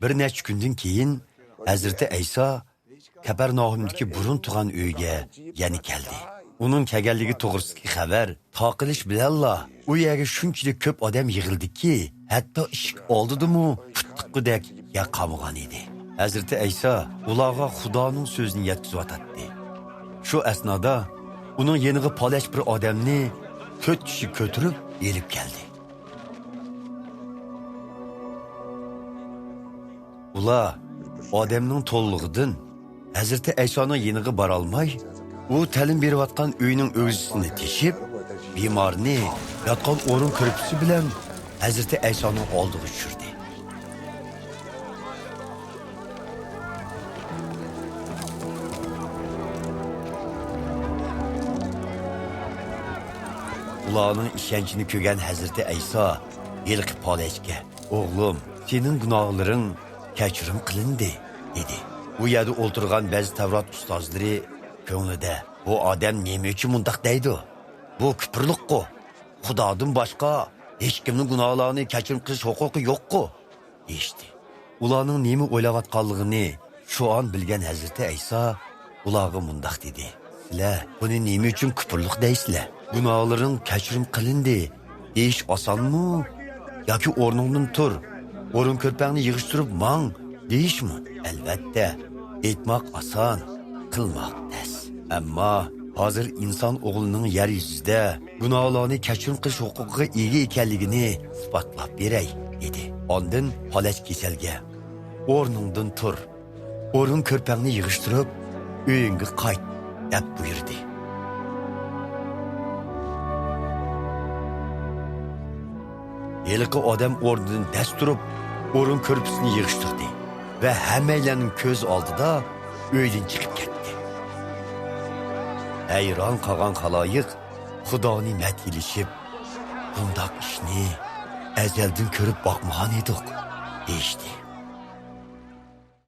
Bir necha kundan keyin Hazreti İsa Kapernaumdagi burun tug'an uyga yana keldi. Uning kelganligi to'g'risidagi xabar taqilish bilanla u yerga shunchalik ko'p odam yig'ildiki, hatto eshik oldidimi puttiqudek yaqamgan edi. Hazreti İsa ularga Xudoning so'zini yetkazayotdi. Shu asnoda uning yeniga palash bir odamni 4 kishi ko'tarib elib keldi. Ular odamning to'llig'idan Hazreti İsa'ning yeniga bora olmay, u ta'lim berayotgan uyning o'zisini teshib, bemorni yotgan o'rin kirpisi bilan Hazreti İsa'ning oldiga tushirdi. Ularning ishonchini ko'rgan Hazreti İsa yilqi polashga, "O'g'lim, sening gunohlaring kechirim qilindi" dedi. Bu yerda o'ltirgan ba'zi Tavrat ustozlari ko'nglida bu odam nima uchun mundaq deydi? Bu kufrlik-ku. Xudodan boshqa hech kimning gunohlarini kechirim qilish huquqi yo'q-ku deydi. Ularning nima o'ylayotganligini shu an bilgan Hazreti İsa ularga mundaq dedi. Sizlar buni nima uchun kufrlik deysizlar? Gunohlaring kechirim qilindi deyish osonmi? Yoki o'rningdan tur, o'rin ko'rpangni yig'ishtirib mang deyishmi? Albatta, aytmoq oson, qilmoq tez. Ammo hozir inson o'g'lining yer yuzida gunohlarni kechirim qilish huquqiga ega ekanligini isbotlab beray dedi. Ondan palach kasalga o'rningdan tur, o'rin ko'rpangni yig'ishtirib uyingga qayt deb buyurdi. Yilqi odam o'rnidan dast turib, o'rin ko'rpisini yig'ishtirdi va hammalarning ko'z oldida uydan chiqib ketdi. Hayron qolgan xaloyiq Xudoni madhilishib, "Bundoq ishni azaldan ko'rib boqmagan edik" deydi.